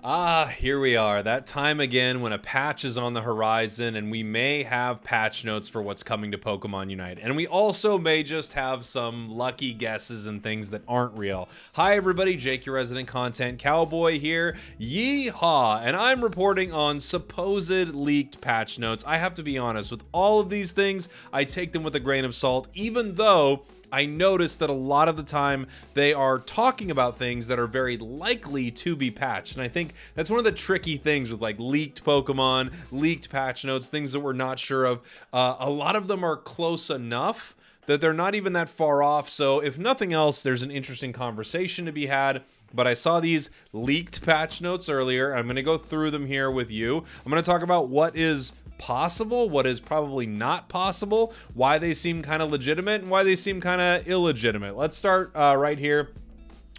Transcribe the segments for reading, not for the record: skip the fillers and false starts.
Here we are. That time again when a patch is on the horizon and we may have patch notes for what's coming to Pokemon Unite. And we also may just have some lucky guesses and things that aren't real. Hi everybody, Jake, your resident content cowboy here. Yeehaw! And I'm reporting on supposed leaked patch notes. I have to be honest, with all of these things, I take them with a grain of salt, even though I noticed that a lot of the time they are talking about things that are very likely to be patched. And I think that's one of the tricky things with like leaked Pokemon, leaked patch notes, things that we're not sure of. A lot of them are close enough that they're not even that far off. So if nothing else, there's an interesting conversation to be had. But I saw these leaked patch notes earlier. I'm going to go through them here with you. I'm going to talk about what is possible, what is probably not possible, why they seem kind of legitimate, and why they seem kind of illegitimate. Let's start right here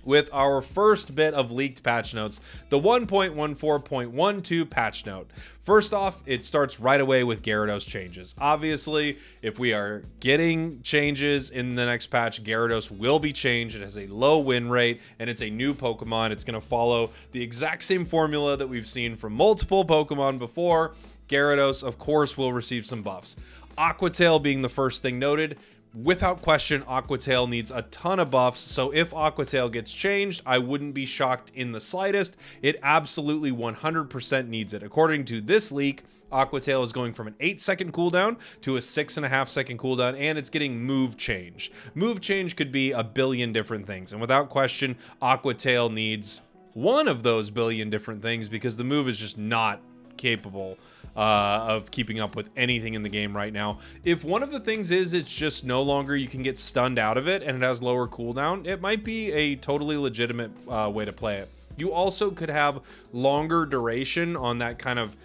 with our first bit of leaked patch notes, the 1.14.12 patch note. First off, it starts right away with Gyarados changes. Obviously, if we are getting changes in the next patch, Gyarados will be changed. It has a low win rate, and it's a new Pokemon. It's going to follow the exact same formula that we've seen from multiple Pokemon before. Gyarados, of course, will receive some buffs. Aqua Tail being the first thing noted. Without question, Aqua Tail needs a ton of buffs, so if Aqua Tail gets changed, I wouldn't be shocked in the slightest. It absolutely 100% needs it. According to this leak, Aqua Tail is going from an 8-second cooldown to a 6.5-second cooldown, and it's getting move change. Move change could be a billion different things, and without question, Aqua Tail needs one of those billion different things because the move is just not capable of keeping up with anything in the game right now. If one of the things is it's just no longer you can get stunned out of it and it has lower cooldown, it might be a totally legitimate way to play it. You also could have longer duration on that kind of,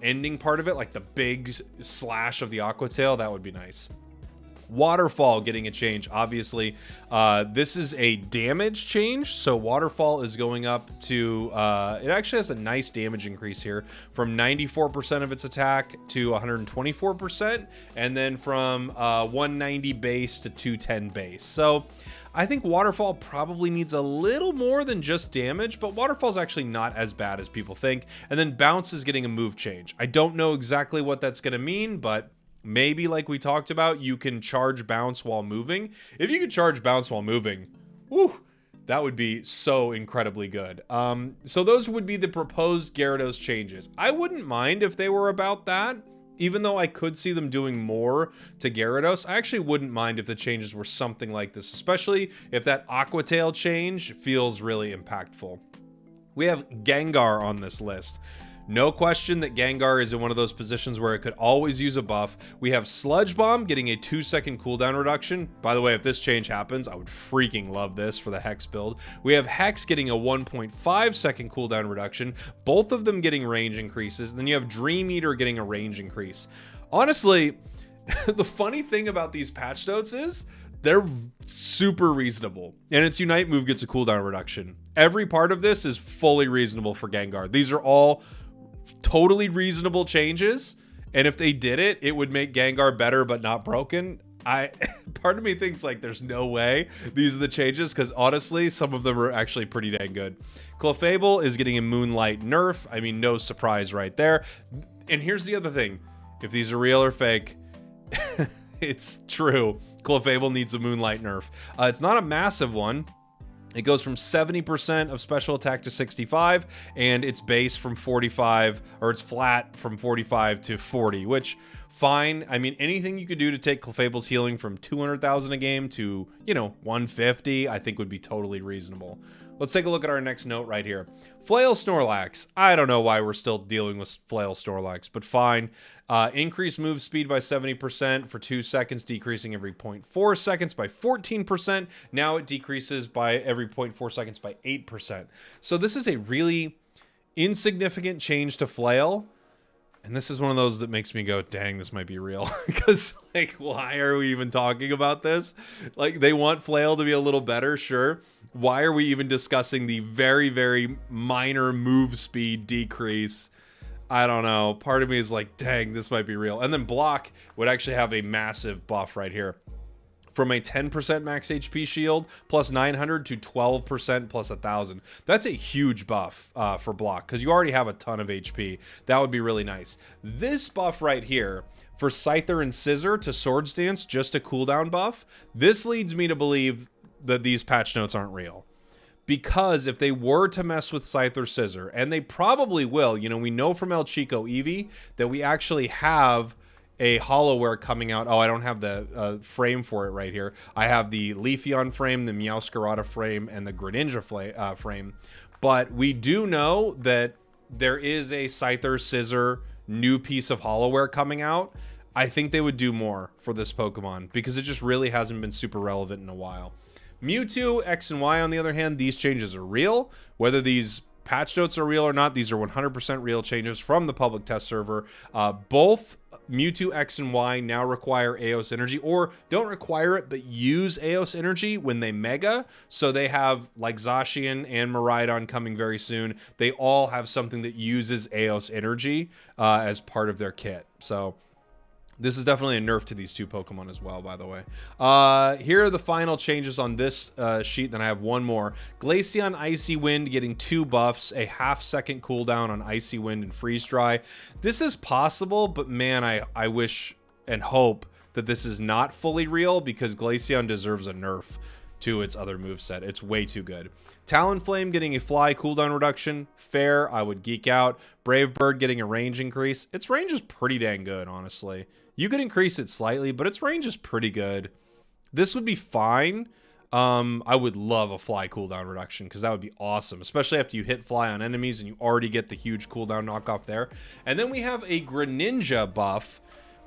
ending part of it, like the big slash of the Aqua Tail. That would be nice. Waterfall getting a change. Obviously, this is a damage change, so Waterfall is going up to it actually has a nice damage increase here from 94% of its attack to 124%, and then from 190 base to 210 base. So I think Waterfall probably needs a little more than just damage, but Waterfall's actually not as bad as people think. And then Bounce is getting a move change. I don't know exactly what that's going to mean, but maybe, like we talked about, you can charge Bounce while moving. If you could charge Bounce while moving, whew, that would be so incredibly good. So those would be the proposed Gyarados changes. I wouldn't mind if they were about that. Even though I could see them doing more to Gyarados, I actually wouldn't mind if the changes were something like this, especially if that Aqua Tail change feels really impactful. We have Gengar on this list. No question that Gengar is in one of those positions where it could always use a buff. We have Sludge Bomb getting a 2-second cooldown reduction. By the way, if this change happens, I would freaking love this for the Hex build. We have Hex getting a 1.5-second cooldown reduction, both of them getting range increases. And then you have Dream Eater getting a range increase. Honestly, the funny thing about these patch notes is they're super reasonable, and its Unite move gets a cooldown reduction. Every part of this is fully reasonable for Gengar. These are all totally reasonable changes, and if they did it, it would make Gengar better but not broken. Part of me thinks like there's no way these are the changes, because honestly some of them are actually pretty dang good. Clefable is getting a Moonlight nerf. I mean, no surprise right there. And here's the other thing, if these are real or fake, it's true. Clefable needs a Moonlight nerf. It's not a massive one. It goes from 70% of special attack to 65, and it's base from 45, or it's flat from 45 to 40, which, fine. I mean, anything you could do to take Clefable's healing from 200,000 a game to, 150, I think would be totally reasonable. Let's take a look at our next note right here. Flail Snorlax. I don't know why we're still dealing with Flail Snorlax, but fine. Increase move speed by 70% for 2 seconds, decreasing every 0.4 seconds by 14%. Now it decreases by every 0.4 seconds by 8%. So this is a really insignificant change to Flail. And this is one of those that makes me go, dang, this might be real. Because, why are we even talking about this? They want Flail to be a little better, sure. Why are we even discussing the very, very minor move speed decrease? I don't know. Part of me is like, dang, this might be real. And then Block would actually have a massive buff right here. from a 10% max HP shield plus 900 to 12% plus 1000. That's a huge buff for block because you already have a ton of HP. That would be really nice. This buff right here for Scyther and Scissor to Swords Dance, just a cooldown buff. This leads me to believe that these patch notes aren't real. Because if they were to mess with Scyther Scissor, and they probably will, you know, we know from El Chico Eevee that we actually have a Hollowware coming out. Oh, I don't have the frame for it right here. I have the Leafeon frame, the Meowscarada frame, and the Greninja frame. But we do know that there is a Scyther Scissor new piece of Hollowware coming out. I think they would do more for this Pokemon because it just really hasn't been super relevant in a while. Mewtwo, X and Y, on the other hand, these changes are real. Whether these patch notes are real or not, these are 100% real changes from the public test server. Both Mewtwo X and Y now require Eos Energy, or don't require it, but use Eos Energy when they Mega. So they have, like Zacian and Miraidon coming very soon. They all have something that uses Eos Energy as part of their kit. So this is definitely a nerf to these two Pokemon as well, by the way. Here are the final changes on this sheet. Then I have one more. Glaceon Icy Wind getting 2 buffs, a half-second cooldown on Icy Wind and Freeze Dry. This is possible, but man, I wish and hope that this is not fully real because Glaceon deserves a nerf to its other moveset. It's way too good. Talonflame getting a fly cooldown reduction. Fair, I would geek out. Brave Bird getting a range increase. Its range is pretty dang good, honestly. You could increase it slightly, but its range is pretty good. This would be fine. I would love a fly cooldown reduction because that would be awesome, especially after you hit fly on enemies and you already get the huge cooldown knockoff there. And then we have a Greninja buff,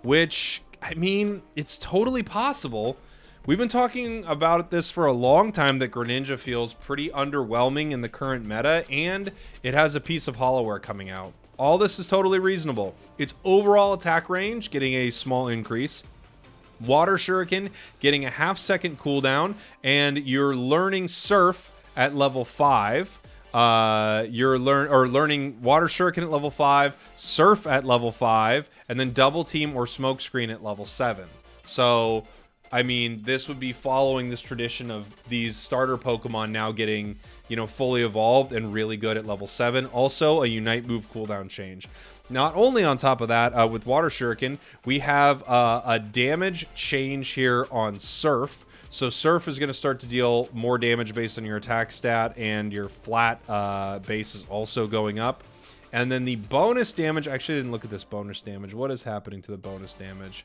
which, I mean, it's totally possible. We've been talking about this for a long time that Greninja feels pretty underwhelming in the current meta, and it has a piece of Hollowware coming out. All this is totally reasonable. Its overall attack range getting a small increase. Water Shuriken getting a half-second cooldown, and you're learning Surf at level 5. You're learning Water Shuriken at level 5, Surf at level 5, and then Double Team or Smokescreen at level 7. So, I mean, this would be following this tradition of these starter Pokemon now getting, you know, fully evolved and really good at level 7. Also, a Unite move cooldown change. Not only on top of that, with Water Shuriken, we have a damage change here on Surf. So Surf is going to start to deal more damage based on your attack stat, and your flat base is also going up. And then the bonus damage, actually I didn't look at this bonus damage. What is happening to the bonus damage?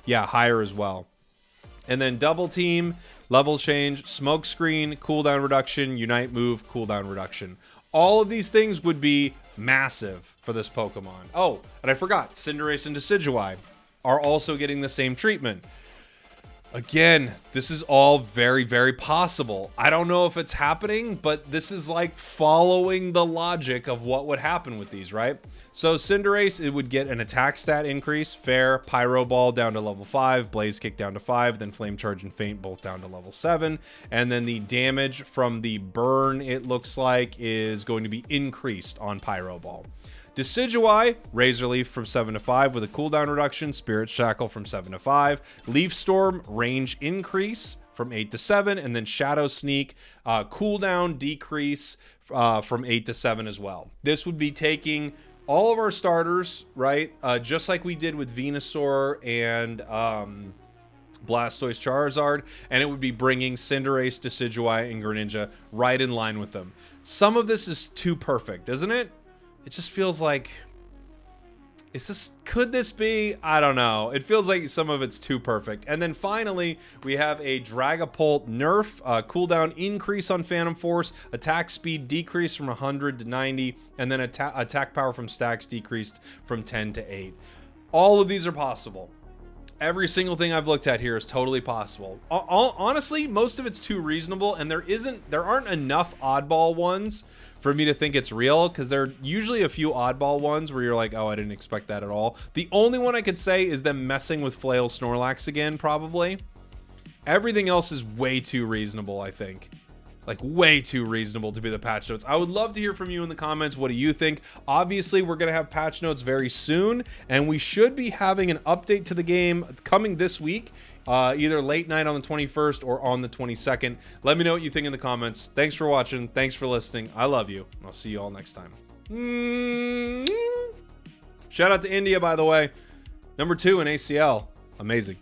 Yeah, higher as well. And then Double Team, level change, Smokescreen, cooldown reduction, Unite move, cooldown reduction. All of these things would be massive for this Pokemon. Oh, and I forgot, Cinderace and Decidueye are also getting the same treatment. Again, this is all very, very possible. I don't know if it's happening, but this is like following the logic of what would happen with these, right? So Cinderace, it would get an attack stat increase, fair, Pyro Ball down to level 5, Blaze Kick down to 5, then Flame Charge and Feint both down to level 7. And then the damage from the burn, it looks like, is going to be increased on Pyro Ball. Decidueye, Razor Leaf from 7 to 5 with a cooldown reduction, Spirit Shackle from 7 to 5, Leaf Storm, range increase from 8 to 7, and then Shadow Sneak, cooldown decrease from 8 to 7 as well. This would be taking all of our starters, right, just like we did with Venusaur and Blastoise Charizard, and it would be bringing Cinderace, Decidueye, and Greninja right in line with them. Some of this is too perfect, isn't it? It just feels like, could this be? I don't know. It feels like some of it's too perfect. And then finally, we have a Dragapult nerf, cooldown increase on Phantom Force, attack speed decrease from 100 to 90, and then attack power from stacks decreased from 10 to 8. All of these are possible. Every single thing I've looked at here is totally possible. Honestly, most of it's too reasonable, and there aren't enough oddball ones for me to think it's real, because there are usually a few oddball ones where you're like, oh, I didn't expect that at all. The only one I could say is them messing with Flail Snorlax again, probably. Everything else is way too reasonable, I think. Like, way too reasonable to be the patch notes. I would love to hear from you in the comments. What do you think? Obviously, we're going to have patch notes very soon, and we should be having an update to the game coming this week either late night on the 21st or on the 22nd. Let me know what you think in the comments. Thanks for watching. Thanks for listening. I love you. I'll see you all next time. Shout out to India, by the way. #2 in ACL. Amazing.